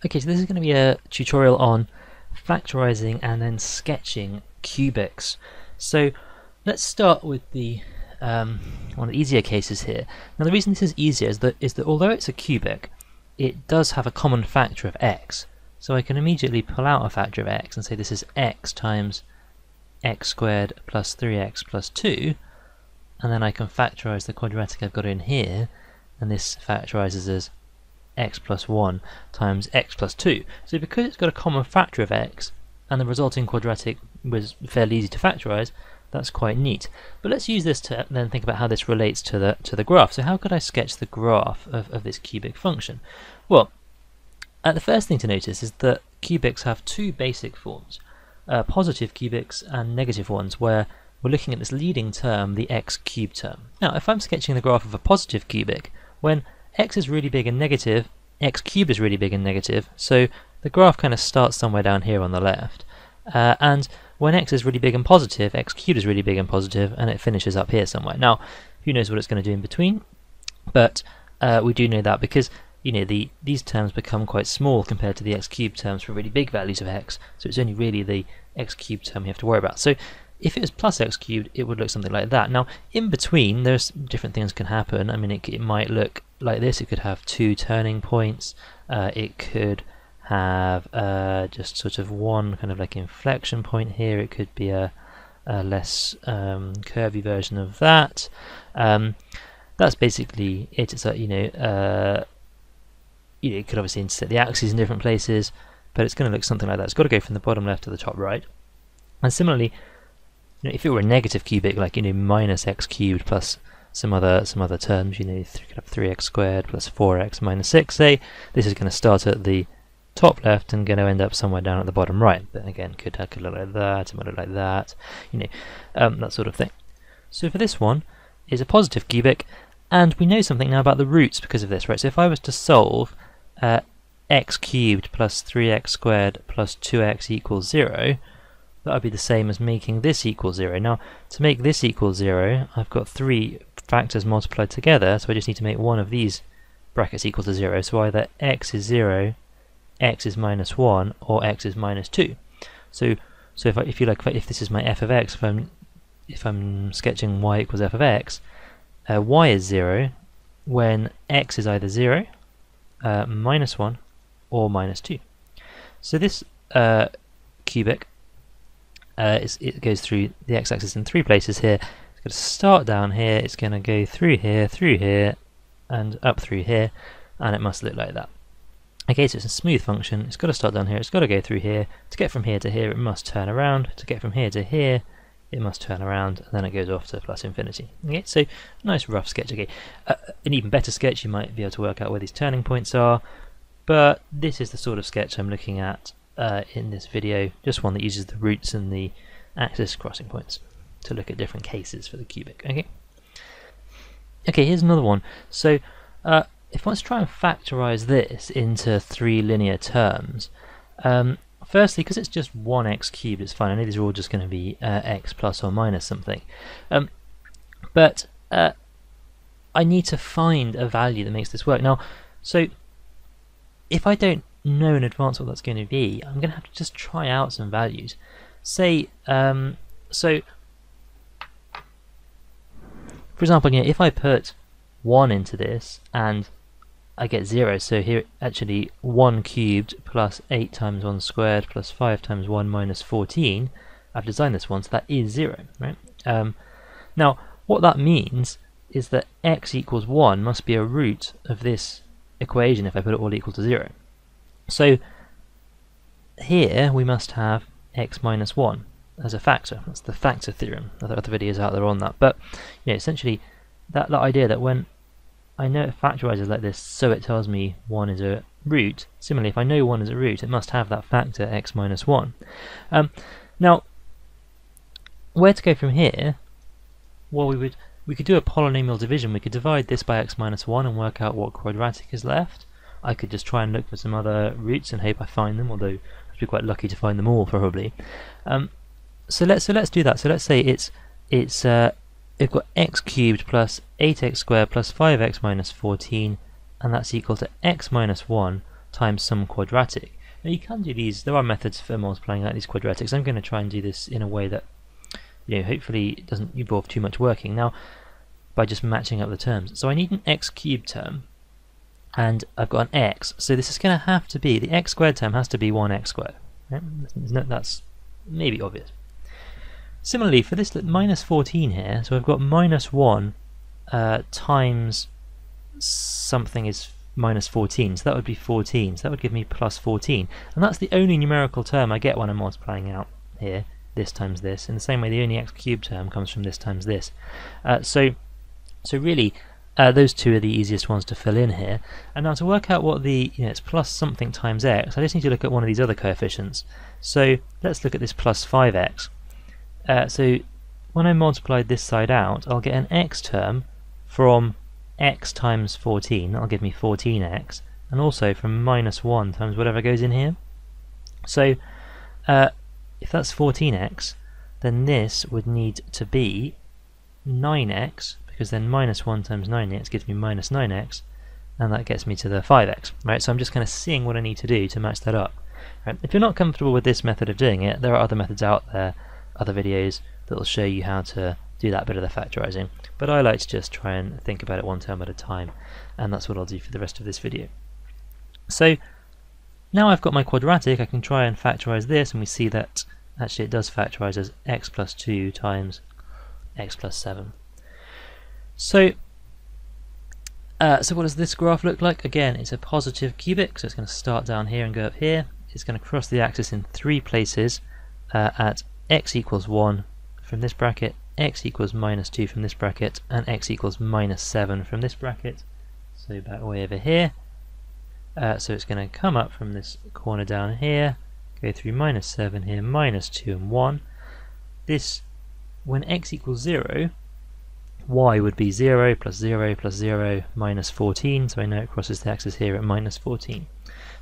Okay, so this is going to be a tutorial on factorizing and then sketching cubics. So let's start with the one of the easier cases here. Now the reason this is easier is that although it's a cubic, it does have a common factor of x. So I can immediately pull out a factor of x and say this is x times x squared plus 3x plus 2, and then I can factorize the quadratic I've got in here, and this factorizes as x plus 1 times x plus 2. So because it's got a common factor of x and the resulting quadratic was fairly easy to factorize, that's quite neat. But let's use this to then think about how this relates to the graph. So how could I sketch the graph of this cubic function? Well, the first thing to notice is that cubics have two basic forms, positive cubics and negative ones, where we're looking at this leading term, the x cubed term. Now if I'm sketching the graph of a positive cubic, when x is really big and negative, x cubed is really big and negative, so the graph kind of starts somewhere down here on the left, and when x is really big and positive, x cubed is really big and positive, and it finishes up here somewhere. Now who knows what it's going to do in between, but we do know that because these terms become quite small compared to the x cubed terms for really big values of x, so it's only really the x cubed term you have to worry about. So if it was plus x cubed, it would look something like that. Now in between there's different things can happen. I mean, it might look like this. It could have two turning points, it could have just sort of one kind of like inflection point here, it could be a less curvy version of that. That's basically it. It's like, it could obviously intersect the axes in different places, but it's going to look something like that. It's got to go from the bottom left to the top right. And similarly, if it were a negative cubic, like minus x cubed plus some other terms, you could have 3x squared plus 4x minus 6, say, this is going to start at the top left and going to end up somewhere down at the bottom right. But again, could look like that, it might look like that, that sort of thing. So for this one, is a positive cubic, and we know something now about the roots because of this, right? So if I was to solve x cubed plus 3x squared plus 2x equals 0, that would be the same as making this equal 0. Now, to make this equal 0, I've got three factors multiplied together, so I just need to make one of these brackets equal to 0. So either x is 0, x is minus 1, or x is minus 2. So if this is my f of x, if I'm sketching y equals f of x, y is 0 when x is either 0, minus 1, or minus 2. So this cubic, it goes through the x-axis in three places here. It's going to start down here, it's going to go through here, and up through here, and it must look like that. Okay, so it's a smooth function. It's got to start down here, it's got to go through here. To get from here to here, it must turn around. To get from here to here, it must turn around, and then it goes off to plus infinity. Okay, so nice rough sketch. Okay, an even better sketch, you might be able to work out where these turning points are, but this is the sort of sketch I'm looking at in this video, just one that uses the roots and the axis crossing points to look at different cases for the cubic. Okay, here's another one. So if let's try and factorize this into three linear terms. Firstly, because it's just 1x cubed, it's fine. I know these are all just going to be x plus or minus something, but I need to find a value that makes this work. Now, so if I don't know in advance what that's going to be, I'm going to have to just try out some values. Say, so for example, if I put 1 into this and I get 0, so here actually 1 cubed plus 8 times 1 squared plus 5 times 1 minus 14, I've designed this one, so that is 0, right? Now what that means is that x equals 1 must be a root of this equation if I put it all equal to 0. So here we must have x minus 1 as a factor. That's the factor theorem. There are other videos out there on that, but essentially that idea that when I know it factorizes like this, so it tells me 1 is a root. Similarly, if I know 1 is a root, it must have that factor x minus 1. Now, where to go from here? Well, we could do a polynomial division. We could divide this by x minus 1 and work out what quadratic is left. I could just try and look for some other roots and hope I find them, although I'd be quite lucky to find them all probably. So let's do that. So let's say we've got x cubed plus 8x squared plus 5x minus 14, and that's equal to x minus 1 times some quadratic. Now you can do these, there are methods for multiplying out these quadratics. I'm going to try and do this in a way that, you know, hopefully it doesn't involve too much working. Now, by just matching up the terms. So I need an x cubed term, and I've got an x, so this is going to have to be, the x squared term has to be 1x squared. Right? That's maybe obvious. Similarly, for this minus 14 here, so I've got minus 1 times something is minus 14, so that would be 14, so that would give me plus 14, and that's the only numerical term I get when I'm multiplying out here, this times this. In the same way, the only x cubed term comes from this times this. So really, those two are the easiest ones to fill in here. And now to work out what the, it's plus something times x, I just need to look at one of these other coefficients. So let's look at this plus 5x. So when I multiplied this side out, I'll get an x term from x times 14, that'll give me 14x, and also from minus 1 times whatever goes in here. So if that's 14x, then this would need to be 9x, because then minus 1 times 9x gives me minus 9x, and that gets me to the 5x. Right? So I'm just kind of seeing what I need to do to match that up. Right? If you're not comfortable with this method of doing it, there are other methods out there, other videos that will show you how to do that bit of the factorising, but I like to just try and think about it one term at a time, and that's what I'll do for the rest of this video. So now I've got my quadratic, I can try and factorise this, and we see that actually it does factorise as x plus 2 times x plus 7. So what does this graph look like? Again, it's a positive cubic, so it's going to start down here and go up here. It's going to cross the axis in 3 places at x equals 1 from this bracket, x equals minus 2 from this bracket, and x equals minus 7 from this bracket. So back way over here. So it's going to come up from this corner down here, go through minus 7 here, minus 2 and 1. This, when x equals 0, y would be 0 plus 0 plus 0 minus 14, so I know it crosses the axis here at minus 14.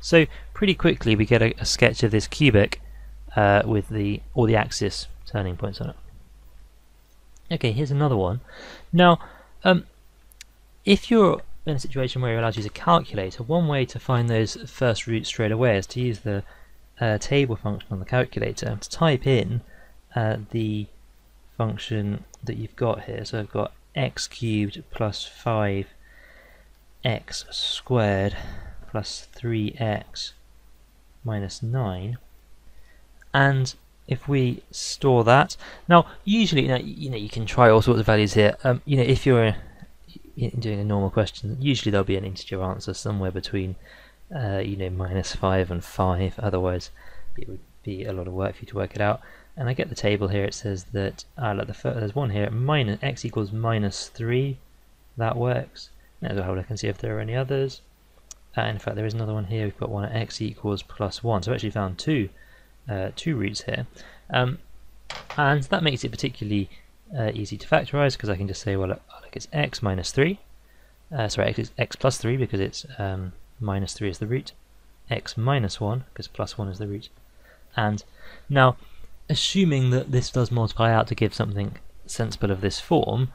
So pretty quickly we get a sketch of this cubic with all the axis turning points on it. Okay, here's another one. Now, if you're in a situation where you're allowed to use a calculator, one way to find those first roots straight away is to use the table function on the calculator to type in the function that you've got here. So I've got x cubed plus 5x squared plus 3x minus 9, and if we store that, now usually you can try all sorts of values here. If you're doing a normal question, usually there'll be an integer answer somewhere between minus 5 and 5, otherwise it would be a lot of work for you to work it out. And I get the table here, it says that there's one here, x equals minus 3, that works. Now I'll have a look and see if there are any others. In fact, there is another one here, we've got one at x equals plus 1, so I've actually found two roots here. And that makes it particularly easy to factorise, because I can just say, well, look, it's x minus 3, x plus 3, because it's minus 3 is the root, x minus 1, because plus 1 is the root. And now, assuming that this does multiply out to give something sensible of this form,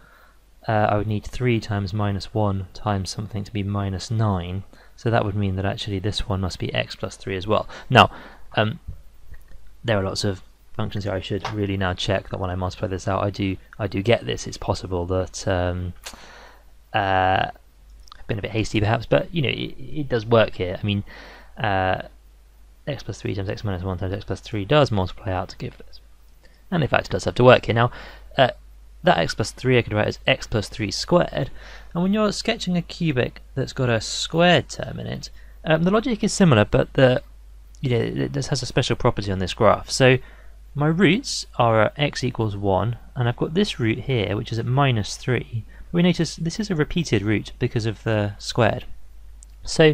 I would need 3 times minus 1 times something to be minus 9, so that would mean that actually this one must be x plus 3 as well. Now, there are lots of functions here. I should really now check that when I multiply this out, I do get this. It's possible that I've been a bit hasty perhaps, but it does work here. I mean, x plus 3 times x minus 1 times x plus 3 does multiply out to give this. And in fact it does have to work here. Now, that x plus 3 I could write as x plus 3 squared, and when you're sketching a cubic that's got a squared term in it, the logic is similar, but this has a special property on this graph. So my roots are at x equals 1, and I've got this root here which is at minus 3. We notice this is a repeated root because of the squared. So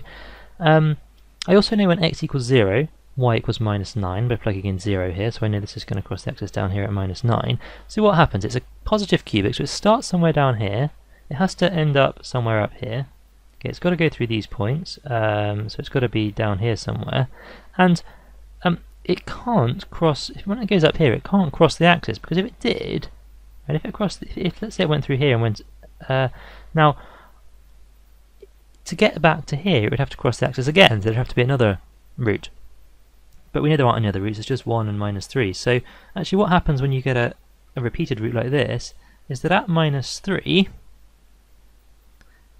I also know when x equals 0, y equals minus 9 by plugging in 0 here, so I know this is going to cross the axis down here at minus 9. So what happens? It's a positive cubic, so it starts somewhere down here, it has to end up somewhere up here. Okay, it's got to go through these points, so it's got to be down here somewhere, and it can't cross, when it goes up here, it can't cross the axis, because if it did, right, if let's say it went through here and went, now, to get back to here, it would have to cross the axis again. There'd have to be another root. But we know there aren't any other roots, it's just 1 and minus 3. So actually what happens when you get a repeated root like this is that at minus 3,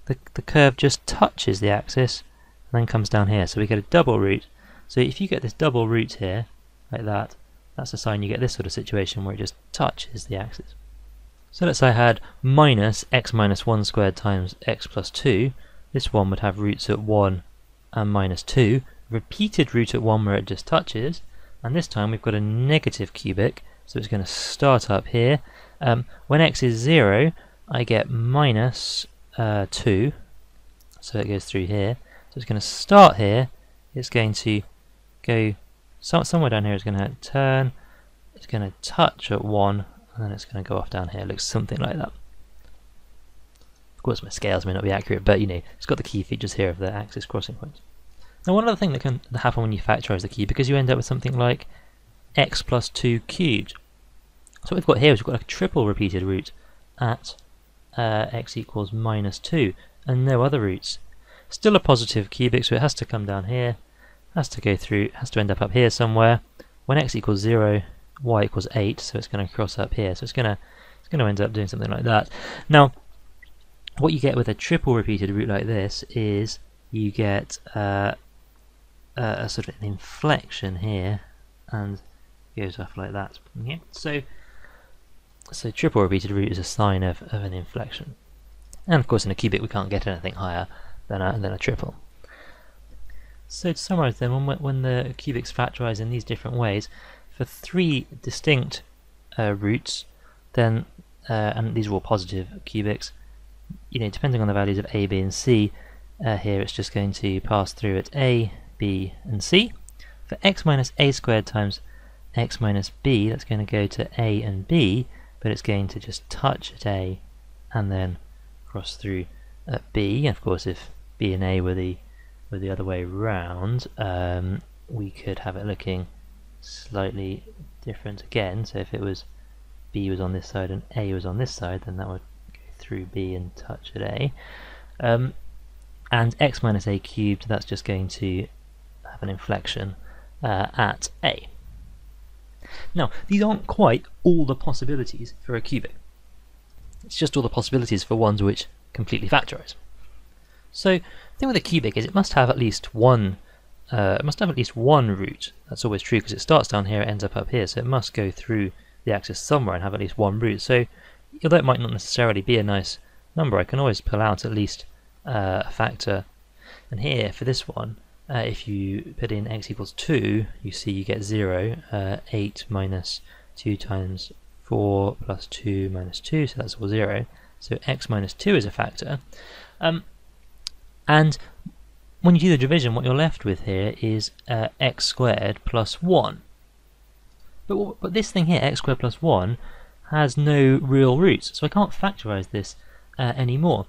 the curve just touches the axis and then comes down here. So we get a double root. So if you get this double root here, like that, that's a sign you get this sort of situation where it just touches the axis. So let's say I had minus x minus 1 squared times x plus 2. This one would have roots at 1 and minus 2. Repeated root at 1 where it just touches. And this time we've got a negative cubic, so it's going to start up here. When x is 0, I get minus 2, so it goes through here. So it's going to start here, it's going to go somewhere down here, it's going to turn, it's going to touch at 1, and then it's going to go off down here. It looks something like that. Of course my scales may not be accurate, but you know, it's got the key features here of the axis crossing points. Now one other thing that can happen when you factorise the cubic is you end up with something like x plus 2 cubed. So what we've got here is we've got a triple repeated root at x equals minus 2 and no other roots. Still a positive cubic, so it has to come down here, has to go through, has to end up here somewhere. When x equals 0, y equals 8, so it's going to cross up here. So it's going to end up doing something like that. Now, what you get with a triple repeated root like this is you get a sort of an inflection here, and it goes off like that. Okay? So triple repeated root is a sign of an inflection. And of course in a cubic we can't get anything higher than a triple. So to summarise then, when the cubics factorise in these different ways, for 3 distinct roots, then and these are all positive cubics, you know, depending on the values of a, b and c, here it's just going to pass through at a, b and c. For x minus a squared times x minus b, that's going to go to a and b, but it's going to just touch at a and then cross through at b. And of course if b and a were the other way round, we could have it looking slightly different again. So if it was b was on this side and a was on this side, then that would go through b and touch at a. And x minus a cubed, that's just going to have an inflection at a. Now, these aren't quite all the possibilities for a cubic. It's just all the possibilities for ones which completely factorise. So the thing with a cubic is it must have at least one root. That's always true because it starts down here, it ends up here, so it must go through the axis somewhere and have at least one root. So although it might not necessarily be a nice number, I can always pull out at least a factor. And here for this one, if you put in x equals 2, you see you get 0. 8 minus 2 times 4 plus 2 minus 2, so that's all 0. So x minus 2 is a factor. And when you do the division, what you're left with here is x squared plus 1. But this thing here, x squared plus 1, has no real roots, so I can't factorise this anymore.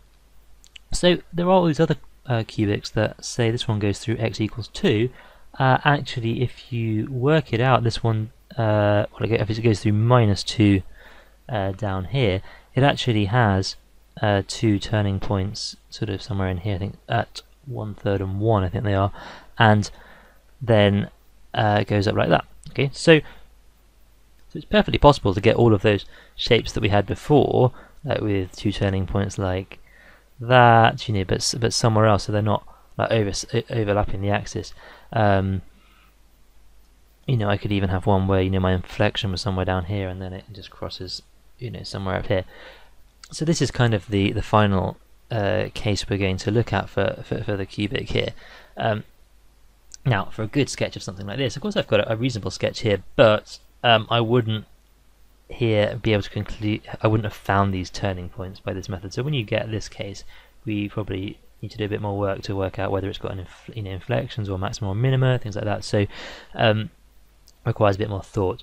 So there are all these other cubics that say this one goes through x equals 2. Actually, if you work it out, this one, if it goes through minus 2 down here, it actually has 2 turning points sort of somewhere in here, I think at 1/3 and 1, I think they are, and then it goes up like that. Okay, so it's perfectly possible to get all of those shapes that we had before with 2 turning points like that, you know, but somewhere else, so they're not like overlapping the axis. You know, I could even have one where, you know, my inflection was somewhere down here and then it just crosses, you know, somewhere up here. So this is kind of the final case we're going to look at for the cubic here. Now, for a good sketch of something like this, of course I've got a reasonable sketch here, but I wouldn't here be able to conclude, I wouldn't have found these turning points by this method. So when you get this case, we probably need to do a bit more work to work out whether it's got an inflections or maxima or minima, things like that. So requires a bit more thought.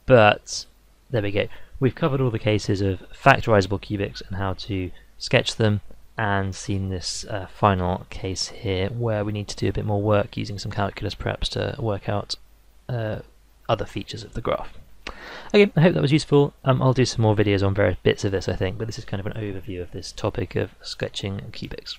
But there we go. We've covered all the cases of factorizable cubics and how to sketch them, and seen this final case here where we need to do a bit more work using some calculus perhaps to work out other features of the graph. Okay, I hope that was useful. I'll do some more videos on various bits of this, I think, but this is kind of an overview of this topic of sketching cubics.